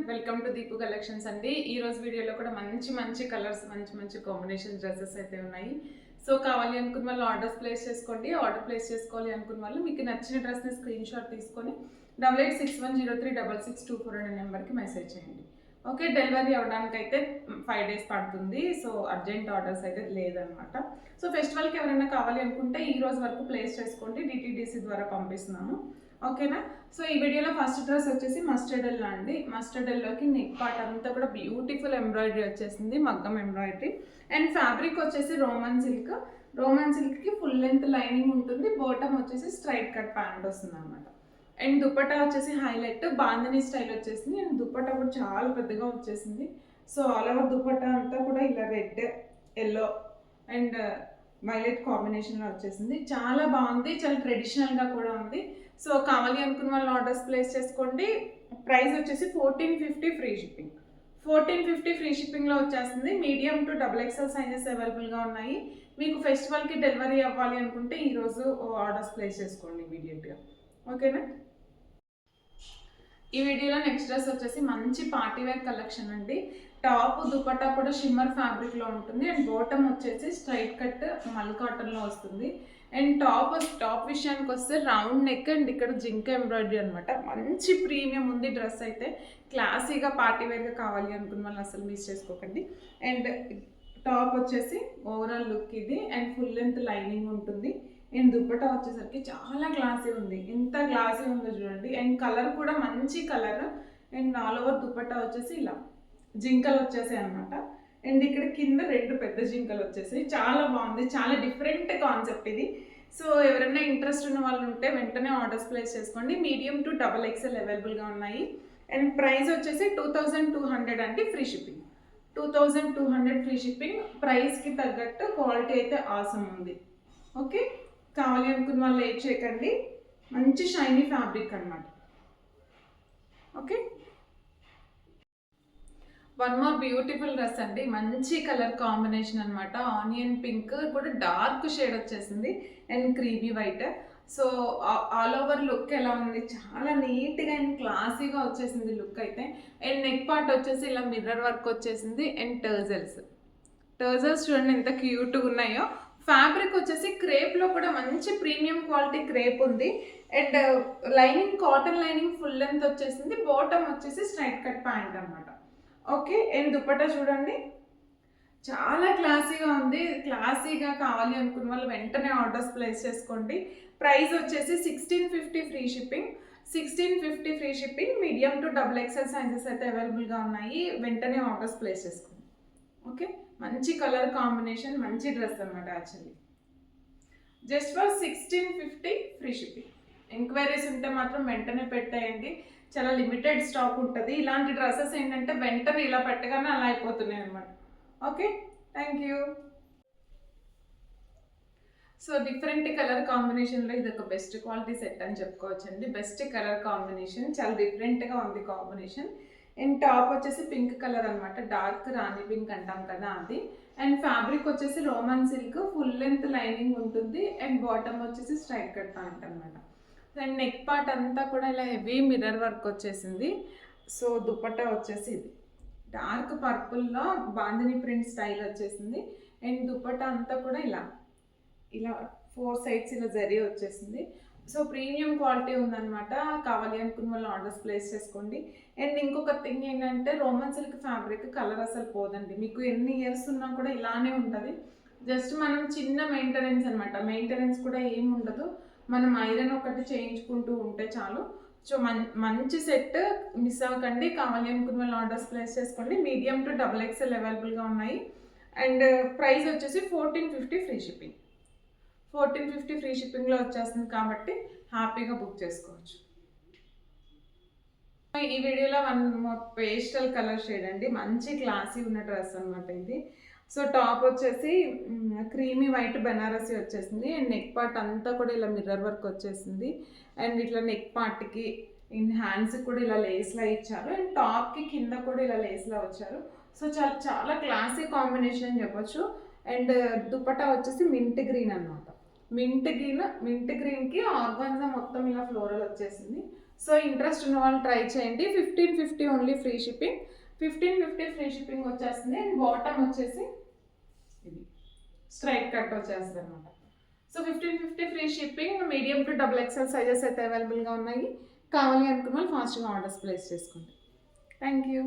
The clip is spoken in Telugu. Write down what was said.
వెల్కమ్ టు దీపు కలెక్షన్స్ అండి. ఈ రోజు వీడియోలో కూడా మంచి కలర్స్ మంచి కాంబినేషన్ డ్రెస్సెస్ అయితే ఉన్నాయి. సో కావాలి అనుకున్న వాళ్ళు ఆర్డర్స్ ప్లేస్ చేసుకోండి. ఆర్డర్ ప్లేస్ చేసుకోవాలి అనుకున్న వాళ్ళు మీకు నచ్చిన డ్రెస్ని స్క్రీన్ షాట్ తీసుకొని 8861036624 అనే నెంబర్కి మెసేజ్ చేయండి. ఓకే, డెలివరీ అవ్వడానికి అయితే 5 days పడుతుంది. సో అర్జెంట్ ఆర్డర్స్ అయితే లేదనమాట. సో ఫెస్టివల్కి ఎవరైనా కావాలి అనుకుంటే ఈ రోజు వరకు ప్లేస్ చేసుకోండి. డిటీడీసీ ద్వారా పంపిస్తున్నాము. ఓకేనా. సో ఈ వీడియోలో ఫస్ట్ డ్రెస్ వచ్చేసి మస్టర్డ్ ఎల్లో అండి. మస్టర్డ్ ఎల్లోకి నెక్ పార్ట్ అంతా కూడా బ్యూటిఫుల్ ఎంబ్రాయిడరీ వచ్చేసింది, మగ్గం ఎంబ్రాయిడరీ. అండ్ ఫ్యాబ్రిక్ వచ్చేసి రోమన్ సిల్క్కి ఫుల్ లెంత్ లైనింగ్ ఉంటుంది. బాటమ్ వచ్చేసి స్ట్రైట్ కట్ ప్యాంట్ వస్తుంది అనమాట. అండ్ దుపట్టా వచ్చేసి హైలైట్ బాందిని స్టైల్ వచ్చేసింది. అండ్ దుపట్టా కూడా చాలా పెద్దగా వచ్చేసింది. సో ఆల్ ఓవర్ దుపట్టా అంతా కూడా ఇలా రెడ్, ఎల్లో అండ్ వైలెట్ కాంబినేషన్లో వచ్చేసింది. చాలా బాగుంది, చాలా ట్రెడిషనల్గా కూడా ఉంది. సో కావాలి అనుకున్న వాళ్ళు ఆర్డర్స్ ప్లేస్ చేసుకోండి. ప్రైస్ వచ్చేసి 1450 ఫ్రీ షిప్పింగ్. 1450 ఫ్రీ షిప్పింగ్లో వచ్చేస్తుంది. మీడియం టు XXL సైజెస్ అవైలబుల్గా ఉన్నాయి. మీకు ఫెస్టివల్కి డెలివరీ అవ్వాలి అనుకుంటే ఈరోజు ఆర్డర్స్ ప్లేస్ చేసుకోండి ఇమీడియట్గా. ఓకేనా. ఈ వీడియోలో నెక్స్ట్ డ్రెస్ వచ్చేసి మంచి పార్టీవేర్ కలెక్షన్ అండి. టాప్ దుపట్టా కూడా షిమ్మర్ ఫ్యాబ్రిక్లో ఉంటుంది. అండ్ బాటమ్ వచ్చేసి స్ట్రైట్ కట్ మల్ కాటన్లో వస్తుంది. అండ్ టాప్ విషయానికి వస్తే రౌండ్ నెక్ అండ్ ఇక్కడ జింక ఎంబ్రాయిడరీ అనమాట. మంచి ప్రీమియం ఉంది డ్రెస్ అయితే. క్లాసీగా పార్టీవేర్గా కావాలి అనుకున్న వాళ్ళు అసలు మిస్ చేసుకోకండి. అండ్ టాప్ వచ్చేసి ఓవరాల్ లుక్ ఇది. అండ్ ఫుల్ లెంత్ లైనింగ్ ఉంటుంది. అండ్ దుపట్టా వచ్చేసరికి చాలా గ్లాసీ ఉంది. ఎంత గ్లాసీ ఉందో చూడండి. అండ్ కలర్ కూడా మంచి colour. And all over dupatta వచ్చేసి ఇలా జింకలు వచ్చేసాయి అనమాట. అండ్ ఇక్కడ కింద 2 పెద్ద జింకలు వచ్చేసాయి. చాలా బాగుంది, చాలా డిఫరెంట్ కాన్సెప్ట్ ఇది. సో ఎవరైనా ఇంట్రెస్ట్ ఉన్న వాళ్ళు ఉంటే వెంటనే ఆర్డర్స్ ప్లేస్ చేసుకోండి. మీడియం టు XXL అవైలబుల్గా ఉన్నాయి. అండ్ ప్రైస్ వచ్చేసి 2200 అండి, ఫ్రీ షిప్పింగ్. 2200 free shipping. ప్రైస్కి తగ్గట్టు క్వాలిటీ అయితే ఆసమ్ ఉంది. ఓకే, కావాలి అనుకున్న వాళ్ళు లేట్ చేయకండి. మంచి షైనీ ఫ్యాబ్రిక్ అనమాట. Okay, one more beautiful dress అండి. మంచి కలర్ కాంబినేషన్ అనమాట. ఆనియన్ పింక్ కూడా డార్క్ షేడ్ వచ్చేసింది and creamy white. So all over look ఎలా ఉంది, చాలా నీట్గా అండ్ క్లాసీగా వచ్చేసింది లుక్ అయితే. అండ్ నెక్ పార్ట్ వచ్చేసి ఇలా మిర్రర్ వర్క్ వచ్చేసింది. అండ్ టర్జల్స్ చూడండి ఎంత క్యూట్గా ఉన్నాయో. ఫ్యాబ్రిక్ వచ్చేసి క్రేప్లో కూడా మంచి ప్రీమియం క్వాలిటీ క్రేప్ ఉంది. And lining cotton lining full length వచ్చేసింది. బాటమ్ వచ్చేసి స్ట్రైట్ కట్ ప్యాంట్ అనమాట. ఓకే, అండ్ దుపట్టా చూడండి చాలా క్లాసీగా ఉంది. క్లాసీగా కావాలి అనుకున్న వాళ్ళు వెంటనే ఆర్డర్స్ ప్లేస్ చేసుకోండి. ప్రైస్ వచ్చేసి 1650 free shipping. 1650 free shipping. Medium to XXL sizes అయితే అవైలబుల్గా ఉన్నాయి. వెంటనే ఆర్డర్స్ ప్లేస్ చేసుకోండి. ఓకే, మంచి కలర్ కాంబినేషన్, మంచి డ్రెస్ అనమాట. Actually just for 1650 free shipping. Enquiries ఉంటే మాత్రం వెంటనే పెట్టేయండి. చాలా లిమిటెడ్ స్టాక్ ఉంటుంది. ఇలాంటి డ్రెస్సెస్ ఏంటంటే వెంటనే ఇలా పెట్టగానే అలా అయిపోతున్నాయి అనమాట. Okay, thank you. So different colour కాంబినేషన్లో ఇది ఒక బెస్ట్ క్వాలిటీ సెట్ అని చెప్పుకోవచ్చండి. బెస్ట్ కలర్ కాంబినేషన్, చాలా డిఫరెంట్గా ఉంది కాంబినేషన్. అండ్ టాప్ వచ్చేసి పింక్ కలర్ అనమాట. డార్క్ రాణి పింక్ అంటాం కదా అది. అండ్ ఫ్యాబ్రిక్ వచ్చేసి Roman silk, full length lining ఉంటుంది. అండ్ బాటమ్ వచ్చేసి స్ట్రైట్ కట్ ప్యాంట్ అనమాట. అండ్ నెక్ పార్ట్ అంతా కూడా ఇలా హెవీ మిర్రర్ వర్క్ వచ్చేసింది. సో దుపట్టా వచ్చేసి ఇది డార్క్ పర్పుల్లో బాందిని ప్రింట్ స్టైల్ వచ్చేసింది. అండ్ దుపట్టా అంతా కూడా ఇలా 4 sides ఇలా జరీ వచ్చేసింది. సో ప్రీమియం క్వాలిటీ ఉందన్నమాట. కావాలి అనుకున్న వాళ్ళు ఆర్డర్స్ ప్లేస్ చేసుకోండి. అండ్ ఇంకొక థింగ్ ఏంటంటే రోమన్ సిల్క్ ఫ్యాబ్రిక్ కలర్ అసలు పోదండి. మీకు ఎన్ని ఇయర్స్ ఉన్నా కూడా ఇలానే ఉంటుంది. జస్ట్ మనం చిన్న మెయింటెనెన్స్ అనమాట. మెయింటెనెన్స్ కూడా ఏమి ఉండదు. మనం ఐరన్ ఒకటి చేయించుకుంటూ ఉంటే చాలు. సో మంచి సెట్, మిస్ అవ్వకండి. కావాలి అనుకున్న వాళ్ళు ఆర్డర్స్ ప్లేస్ చేసుకోండి. మీడియం టు XXL అవైలబుల్గా ఉన్నాయి. అండ్ ప్రైస్ వచ్చేసి 1450 ఫ్రీ షిప్పింగ్. 1450 ఫ్రీ షిప్పింగ్లో వచ్చేస్తుంది కాబట్టి హ్యాపీగా బుక్ చేసుకోవచ్చు. ఈ వీడియోలో 1 more పేస్టల్ కలర్ షేడ్ అండి. మంచి క్లాసీ ఉన్న డ్రెస్ అనమాట ఇది. సో టాప్ వచ్చేసి క్రీమీ వైట్ బెనారసీ వచ్చేసింది. అండ్ నెక్ పార్ట్ అంతా కూడా ఇలా మిర్రర్ వర్క్ వచ్చేసింది. అండ్ ఇట్లా నెక్ పార్ట్కి ఇన్ హ్యాండ్స్కి కూడా ఇలా లేస్లా ఇచ్చారు. అండ్ టాప్కి కింద కూడా ఇలా లేస్లా వచ్చారు. సో చాలా క్లాసీ కాంబినేషన్ అని చెప్పొచ్చు. అండ్ దుపట్టా వచ్చేసి మింట్ గ్రీన్ అనమాట. మింట్ గ్రీన్కి ఆర్గాన్జా మొత్తం ఇలా ఫ్లోరల్ వచ్చేసింది. సో ఇంట్రెస్ట్ ఉన్న వాళ్ళు ట్రై చేయండి. 1550 only free shipping. 1550 free shipping వచ్చేస్తుంది. అండ్ బాటమ్ వచ్చేసి ఇది స్ట్రైట్ కట్ వచ్చేస్తుంది అనమాట. So 1550 free shipping. Medium to XXL sizes అయితే అవైలబుల్గా ఉన్నాయి. కావాలి అనుకున్న వాళ్ళు ఫాస్ట్గా ఆర్డర్స్ ప్లేస్ చేసుకోండి. Thank you.